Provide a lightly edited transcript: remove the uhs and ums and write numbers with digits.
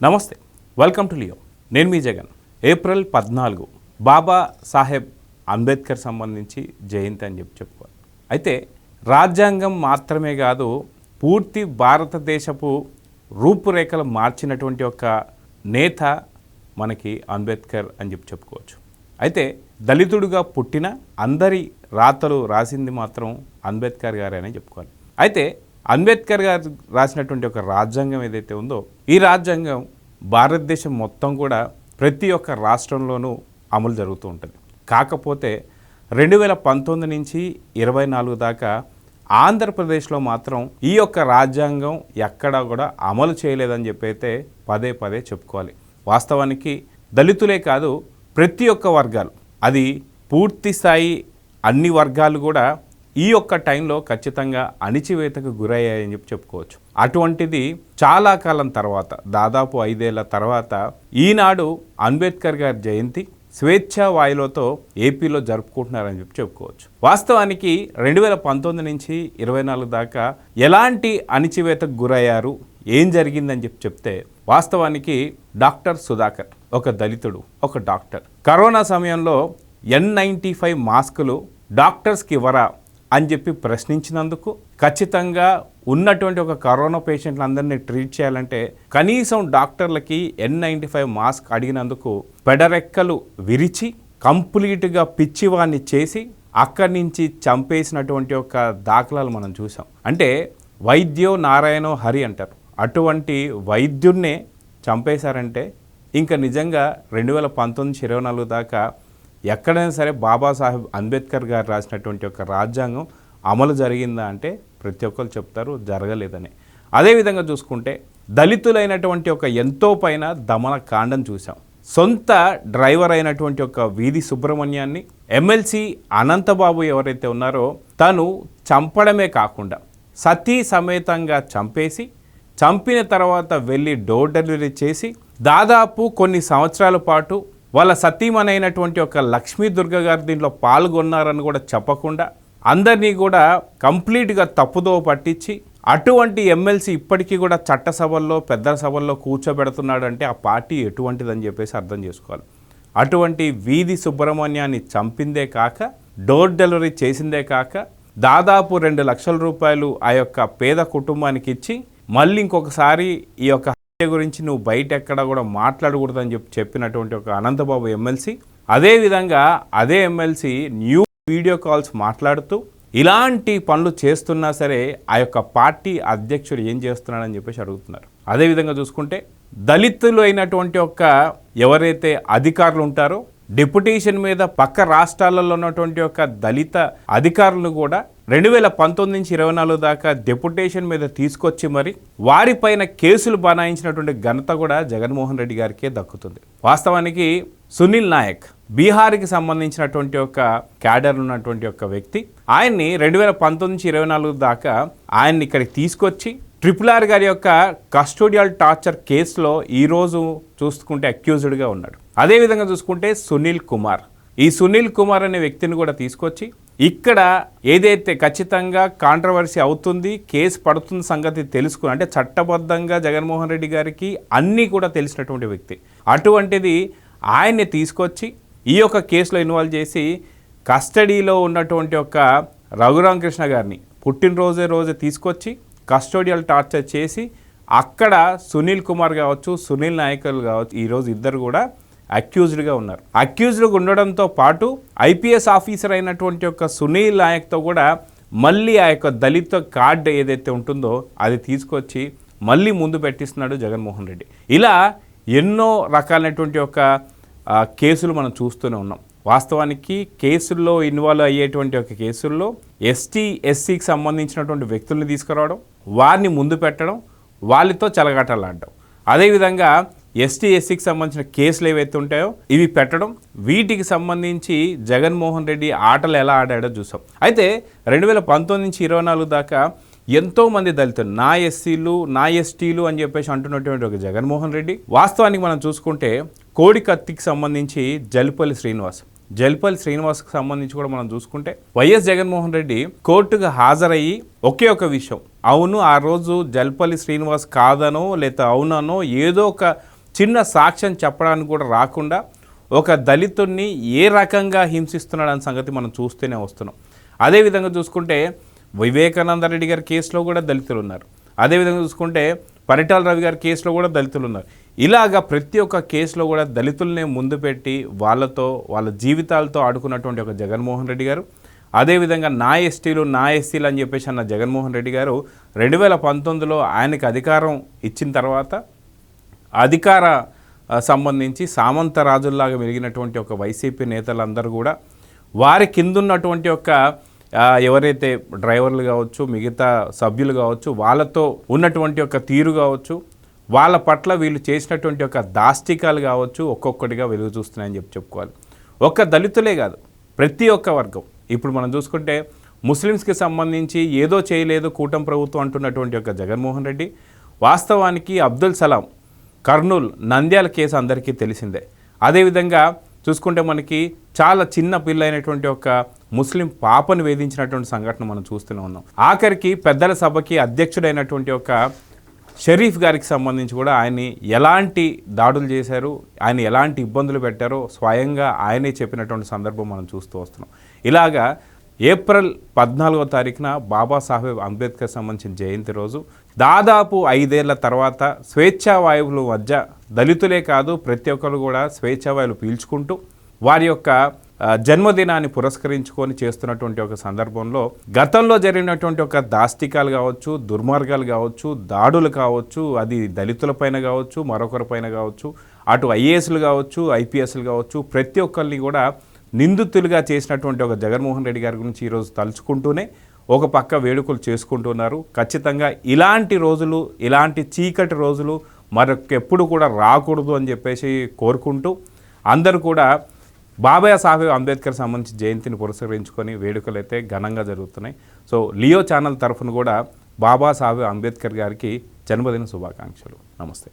నమస్తే, welcome to Leo. నేను మీ Jagan. April 14 Baba Saheb Ambedkar సంబంధించి జయంతి అని చెప్పుకోవాలి. అయితే రాజ్యాంగం మాత్రమే కాదు, పూర్తి భారతదేశపు రూపురేఖలు మార్చినటువంటి ఒక నేత మనకి అంబేద్కర్ అని చెప్పుకోవచ్చు. అయితే దళితుడుగా పుట్టిన అందరి రాతలు రాసింది మాత్రం అంబేద్కర్ గారే అని చెప్పుకోవాలి. అయితే అంబేద్కర్ గారు రాసినటువంటి ఒక రాజ్యాంగం ఏదైతే ఉందో, ఈ రాజ్యాంగం భారతదేశం మొత్తం కూడా ప్రతి ఒక్క రాష్ట్రంలోనూ అమలు జరుగుతూ ఉంటుంది. కాకపోతే 2019 నుంచి 24 దాకా ఆంధ్రప్రదేశ్లో మాత్రం ఈ యొక్క రాజ్యాంగం ఎక్కడా కూడా అమలు చేయలేదని అయితే పదే పదే చెప్పుకోవాలి. వాస్తవానికి దళితులే కాదు, ప్రతి ఒక్క వర్గాలు, అది పూర్తి స్థాయి అన్ని వర్గాలు కూడా ఈ యొక్క టైంలో ఖచ్చితంగా అణిచివేతకు గురయ్యాయని చెప్పుకోవచ్చు. అటువంటిది చాలా కాలం తర్వాత, దాదాపు 5 ఏళ్ల తర్వాత ఈనాడు అంబేద్కర్ గారి జయంతి స్వేచ్ఛా వాయులతో ఏపీలో జరుపుకుంటున్నారని చెప్పుకోవచ్చు. వాస్తవానికి 2019 నుంచి 24 దాకా ఎలాంటి అణిచివేతకు గురయ్యారు, ఏం జరిగిందని చెప్తే వాస్తవానికి డాక్టర్ సుధాకర్ ఒక దళితుడు, ఒక డాక్టర్, కరోనా సమయంలో N95 మాస్కులు డాక్టర్స్కి ఇవ్వరా అని ప్రశ్నించినందుకు, ఖచ్చితంగా ఉన్నటువంటి ఒక కరోనా పేషెంట్లందరినీ ట్రీట్ చేయాలంటే కనీసం డాక్టర్లకి N95 మాస్క్ అడిగినందుకు పెడరెక్కలు విరిచి కంప్లీట్గా పిచ్చివాన్ని చేసి అక్కడి నుంచి చంపేసినటువంటి ఒక దాఖలాలు మనం చూసాం. అంటే వైద్యో నారాయణో హరి అంటారు, అటువంటి వైద్యున్నే చంపేశారంటే ఇంకా నిజంగా 2019-24 దాకా ఎక్కడైనా సరే బాబాసాహెబ్ అంబేద్కర్ గారు రాసినటువంటి ఒక రాజ్యాంగం అమలు జరిగిందా అంటే ప్రతి ఒక్కరు చెప్తారు జరగలేదని. అదేవిధంగా చూసుకుంటే దళితులైనటువంటి ఒక ఎంతో పైన దమన కాండం చూసాం. సొంత డ్రైవర్ అయినటువంటి ఒక వీధి సుబ్రహ్మణ్యాన్ని ఎమ్మెల్సీ అనంతబాబు ఎవరైతే ఉన్నారో తను చంపడమే కాకుండా సతీ సమేతంగా చంపేసి, చంపిన తర్వాత వెళ్ళి డోర్ డెలివరీ చేసి దాదాపు కొన్ని సంవత్సరాల పాటు వాళ్ళ సతీమణైనటువంటి ఒక లక్ష్మీ దుర్గ గారు దీంట్లో పాల్గొన్నారని కూడా చెప్పకుండా అందరినీ కూడా కంప్లీట్గా తప్పుదో పట్టించి అటువంటి ఎమ్మెల్సీ ఇప్పటికీ కూడా చట్టసభల్లో పెద్ద సభల్లో కూర్చోబెడుతున్నాడు అంటే ఆ పార్టీ ఎటువంటిదని అర్థం చేసుకోవాలి. అటువంటి వీధి సుబ్రహ్మణ్యాన్ని చంపిందే కాక, డోర్ డెలివరీ చేసిందే కాక, దాదాపు 2 లక్షల రూపాయలు ఆ యొక్క పేద కుటుంబానికి ఇచ్చి మళ్ళీ ఇంకొకసారి ఈ యొక్క గురించి నువ్వు బయట ఎక్కడ కూడా మాట్లాడకూడదని చెప్పినటువంటి ఒక అనంతబాబు ఎమ్మెల్సీ, అదేవిధంగా అదే ఎమ్మెల్సీ న్యూ వీడియో కాల్స్ మాట్లాడుతూ ఇలాంటి పనులు చేస్తున్నా సరే ఆ యొక్క పార్టీ అధ్యక్షుడు ఏం చేస్తున్నాడని అడుగుతున్నారు. అదేవిధంగా చూసుకుంటే దళితులు అయినటువంటి ఒక ఎవరైతే అధికారులు ఉంటారో డెప్యుటేషన్ మీద పక్క రాష్ట్రాలలో ఉన్నటువంటి ఒక దళిత అధికారులను కూడా 2019 నుంచి 24 దాకా డెప్యుటేషన్ మీద తీసుకొచ్చి మరి వారిపైన కేసులు బనాయించినటువంటి ఘనత కూడా జగన్మోహన్ రెడ్డి గారికే దక్కుతుంది. వాస్తవానికి సునీల్ నాయక్ బీహార్కి సంబంధించినటువంటి ఒక క్యాడర్ ఉన్నటువంటి ఒక వ్యక్తి, ఆయన్ని 2019 నుంచి 24 దాకా ఆయన్ని ఇక్కడికి తీసుకొచ్చి RRR గారి యొక్క కస్టోడియల్ టార్చర్ కేసులో ఈరోజు చూసుకుంటే అక్యూజ్డ్గా ఉన్నాడు. అదేవిధంగా చూసుకుంటే ఈ సునీల్ కుమార్ అనే వ్యక్తిని కూడా తీసుకొచ్చి ఇక్కడ ఏదైతే ఖచ్చితంగా కాంట్రవర్సీ అవుతుంది, కేసు పడుతున్న సంగతి తెలుసుకుని, అంటే చట్టబద్ధంగా జగన్మోహన్ రెడ్డి గారికి అన్నీ కూడా తెలిసినటువంటి వ్యక్తి, అటువంటిది ఆయన్ని తీసుకొచ్చి ఈ యొక్క కేసులో ఇన్వాల్వ్ చేసి కస్టడీలో ఉన్నటువంటి ఒక రఘురామకృష్ణ గారిని పుట్టినరోజే తీసుకొచ్చి కస్టోడియల్ టార్చర్ చేసి అక్కడ సునీల్ కుమార్ కావచ్చు, సునీల్ నాయకులు కావచ్చు, ఈరోజు ఇద్దరు కూడా అక్యూజ్డ్గా ఉన్నారు. అక్యూజ్డ్గా ఉండడంతో పాటు ఐపీఎస్ ఆఫీసర్ అయినటువంటి ఒక సునీల్ నాయక్తో కూడా మళ్ళీ ఆ యొక్క దళిత కార్డు ఏదైతే ఉంటుందో అది తీసుకొచ్చి మళ్ళీ ముందు పెట్టిస్తున్నాడు జగన్మోహన్ రెడ్డి. ఇలా ఎన్నో రకాలైనటువంటి ఒక కేసులు మనం చూస్తూనే ఉన్నాం. వాస్తవానికి కేసుల్లో ఇన్వాల్వ్ అయ్యేటువంటి ఒక కేసుల్లో ఎస్టీకి సంబంధించినటువంటి వ్యక్తుల్ని తీసుకురావడం, వారిని ముందు పెట్టడం, వాళ్ళతో చెలగాటలాడడం, అదేవిధంగా ఎస్టీకి సంబంధించిన కేసులు ఏవైతే ఉంటాయో ఇవి పెట్టడం, వీటికి సంబంధించి జగన్మోహన్ రెడ్డి ఆటలు ఎలా ఆడాడో చూసాం. అయితే 2019 నుంచి 24 దాకా ఎంతోమంది దళితులు నా ఎస్సీలు నా ఎస్టీలు అని అంటున్నటువంటి ఒక జగన్మోహన్ రెడ్డి, వాస్తవానికి మనం చూసుకుంటే కోడికత్తికి సంబంధించి జల్పల్లి శ్రీనివాస్కి సంబంధించి కూడా మనం చూసుకుంటే వైఎస్ జగన్మోహన్ రెడ్డి కోర్టుకు హాజరయ్యి ఒకే ఒక విషయం, అవును ఆ రోజు జల్పల్లి శ్రీనివాస్ కాదనో లేదా అవుననో ఏదో ఒక చిన్న సాక్ష్యం చెప్పడానికి కూడా రాకుండా ఒక దళితుడిని ఏ రకంగా హింసిస్తున్నాడన్న సంగతి మనం చూస్తూనే వస్తున్నాం. అదేవిధంగా చూసుకుంటే వివేకానంద రెడ్డి గారి కేసులో కూడా దళితులు ఉన్నారు. అదేవిధంగా చూసుకుంటే పరిటాల రవి గారి కేసులో కూడా దళితులు ఉన్నారు. ఇలాగా ప్రతి ఒక్క కేసులో కూడా దళితులనే ముందు పెట్టి వాళ్ళ జీవితాలతో ఆడుకున్నటువంటి ఒక జగన్మోహన్ రెడ్డి గారు, అదేవిధంగా నా ఎస్టీలు నా ఎస్సీలు అని చెప్పేసి అన్న జగన్మోహన్ రెడ్డి గారు 2019లో ఆయనకి అధికారం ఇచ్చిన తర్వాత అధికార సంబంధించి సామంత రాజుల్లాగా వెలిగినటువంటి ఒక వైసీపీ నేతలందరూ కూడా వారి కిందున్నటువంటి ఒక ఎవరైతే డ్రైవర్లు కావచ్చు, మిగతా సభ్యులు కావచ్చు, వాళ్ళతో ఉన్నటువంటి ఒక తీరు కావచ్చు, వాళ్ళ పట్ల వీళ్ళు చేసినటువంటి ఒక దాష్టికాలు కావచ్చు, ఒక్కొక్కటిగా వెలుగు చూస్తున్నాయని చెప్పుకోవాలి. ఒక్క దళితులే కాదు, ప్రతి ఒక్క వర్గం. ఇప్పుడు మనం చూసుకుంటే ముస్లిమ్స్కి సంబంధించి ఏదో చేయలేదు కూటమి ప్రభుత్వం అంటున్నటువంటి ఒక జగన్మోహన్ రెడ్డి, వాస్తవానికి అబ్దుల్ సలాం కర్నూలు నంద్యాల కేసు అందరికీ తెలిసిందే. అదేవిధంగా చూసుకుంటే మనకి చాలా చిన్న పిల్ల అయినటువంటి ఒక ముస్లిం పాపను వేధించినటువంటి సంఘటన మనం చూస్తూనే ఉన్నాం. ఆఖరికి పెద్దల సభకి అధ్యక్షుడైనటువంటి ఒక షరీఫ్ గారికి సంబంధించి కూడా ఆయన్ని ఎలాంటి దాడులు చేశారు, ఆయన ఎలాంటి ఇబ్బందులు పెట్టారో స్వయంగా ఆయనే చెప్పినటువంటి సందర్భం మనం చూస్తూ వస్తున్నాం. ఇలాగా ఏప్రిల్ 14వ తారీఖున బాబాసాహెబ్ అంబేద్కర్ సంబంధించిన జయంతి రోజు దాదాపు 5 ఏళ్ల తర్వాత స్వేచ్ఛావాయువుల మధ్య దళితులే కాదు ప్రతి ఒక్కరు కూడా స్వేచ్ఛావాయువులు పీల్చుకుంటూ వారి యొక్క జన్మదినాన్ని పురస్కరించుకొని చేస్తున్నటువంటి ఒక సందర్భంలో గతంలో జరిగినటువంటి ఒక దాష్టికాలు కావచ్చు, దుర్మార్గాలు కావచ్చు, దాడులు కావచ్చు, అది దళితులపైన కావచ్చు, మరొకరిపైన కావచ్చు, అటు ఐఏఎస్లు కావచ్చు, ఐపీఎస్లు కావచ్చు, ప్రతి ఒక్కరిని కూడా నిందితులుగా చేసినటువంటి ఒక జగన్మోహన్ రెడ్డి గారి గురించి ఈరోజు తలుచుకుంటూనే ఒక పక్క వేడుకలు చేసుకుంటున్నారు. ఖచ్చితంగా ఇలాంటి రోజులు, ఇలాంటి చీకటి రోజులు మరొకెప్పుడు కూడా రాకూడదు అని చెప్పేసి కోరుకుంటూ అందరూ కూడా బాబాసాహెబ్ అంబేద్కర్ సంబంధించి జయంతిని పురస్కరించుకొని వేడుకలు అయితే ఘనంగా జరుగుతున్నాయి. సో లియో ఛానల్ తరఫున కూడా బాబాసాహెబ్ అంబేద్కర్ గారికి జన్మదిన శుభాకాంక్షలు. నమస్తే.